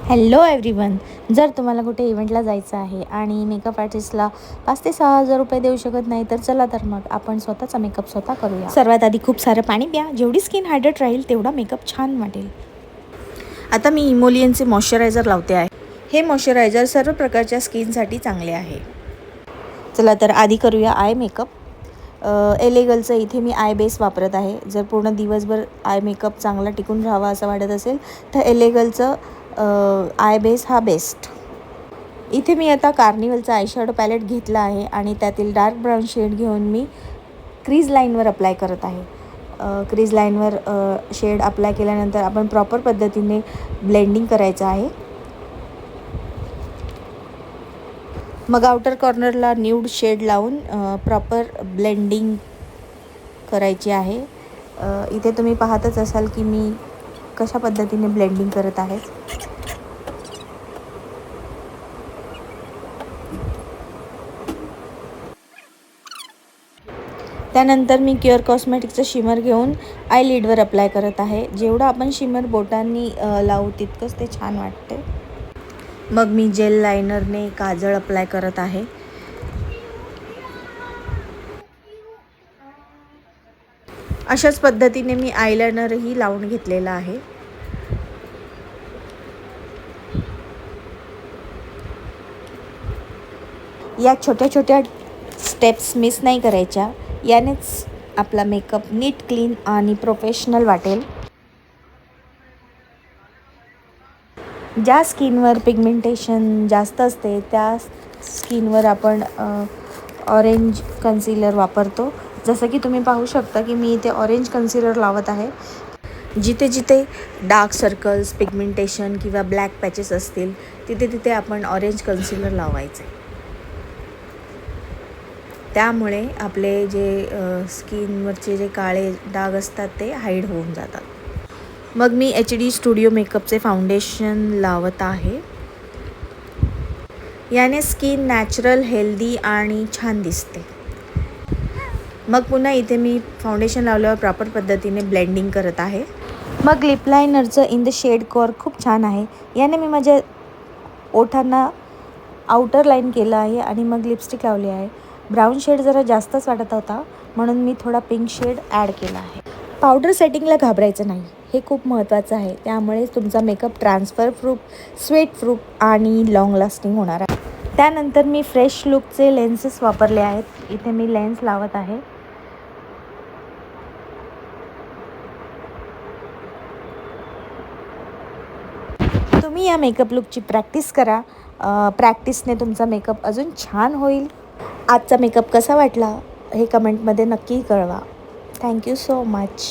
Hello everyone. जर तुम्हाला कुठे इव्हेंटला जायचं आहे आणि मेकअप आर्टिस्टला 5 ते 6,000 रुपये देऊ शकत नाही, तर चला तर मग आपण स्वतःचा मेकअप स्वतः करूया. सर्वात आधी खूप सारं पाणी प्या. जेवढी स्किन हायड्रेट राहील तेवढा मेकअप छान वाटेल. आता मी इमोलियनचे मॉइश्चरायझर लावते आहे. हे मॉइश्चरायझर सर्व प्रकारच्या स्किनसाठी चांगले आहे. चला तर आधी करूया आय मेकअप. एलेगलचं इथे मी आय बेस वापरत आहे. जर पूर्ण दिवसभर आय मेकअप चांगला टिकून राहावा असं वाटत असेल तर एलेगलचं आय बेस हा बेस्ट. इथे मी आता कार्निवलचा आयशॅडो पॅलेट घेतला आहे आणि त्यातील डार्क ब्राऊन शेड घेऊन मी क्रीज लाईनवर अप्लाय करत आहे. क्रीज लाईनवर शेड अप्लाय केल्यानंतर आपण प्रॉपर पद्धतीने ब्लेंडिंग करायचं आहे. मग आउटर कॉर्नरला न्यूड शेड लावून प्रॉपर ब्लेंडिंग करायची आहे. इथे तुम्ही पाहतच असाल की मी कशा पद्धतीने ब्लेंडिंग करत आहे. त्यानंतर मी क्युअर कॉस्मेटिकचं शिमर घेऊन आय लिडवर अप्लाय करत आहे. जेवढं आपण शिमर बोटांनी लावू तितकंच ते छान वाटते. मग मी जेल लायनरने काजळ अप्लाय करत आहे. अशाच पद्धतीने मी आयलायनरही लावून घेतलेला आहे. या छोट्या छोट्या स्टेप्स मिस नाही करायच्या. यानेच आपला मेकअप नीट, क्लीन आणि प्रोफेशनल वाटेल. ज्या स्किनवर पिगमेंटेशन जास्त असते त्या स्किनवर आपण ऑरेंज कन्सिलर वापरतो. जसं की तुम्ही पाहू शकता की मी इथे ऑरेंज कन्सिलर लावत आहे. जिथे जिथे डार्क सर्कल्स, पिगमेंटेशन किंवा ब्लॅक पॅचेस असतील तिथे तिथे आपण ऑरेंज कन्सिलर लावायचे. त्यामुळे आपले जे स्किनवरचे जे काळे डाग असतात ते हाईड होऊन जातात. मग मी HD स्टुडिओ मेकअपचे फाउंडेशन लावत आहे. याने स्किन नॅचरल, हेल्दी आणि छान दिसते. मग पुन्हा इथे मी फाउंडेशन लावल्यावर प्रॉपर पद्धतीने ब्लेंडिंग करत आहे. मग लिप लायनरचं इन द शेड कोर खूप छान आहे. याने मी माझ्या ओठांना आउटर लाईन केलं आहे आणि मग लिपस्टिक लावली आहे. ब्राऊन शेड जरा जास्तच वाटत होता म्हणून मी थोडा पिंक शेड ॲड केला आहे. पावडर सेटिंगला घाबरायचं नाही, हे खूप महत्त्वाचं आहे. त्यामुळे तुमचा makeup transfer proof, sweat proof आणि लाँग लास्टिंग होणार आहे. त्यानंतर मी फ्रेश लुकचे लेन्सेस वापरले आहेत. इथे मी लेन्स लावत आहे. तुम्ही या मेकअप लुकची प्रॅक्टिस करा. प्रॅक्टिसने तुमचा मेकअप अजून छान होईल. आजचा मेकअप कसा वाटला हे कमेंटमध्ये नक्की कळवा. Thank you so much.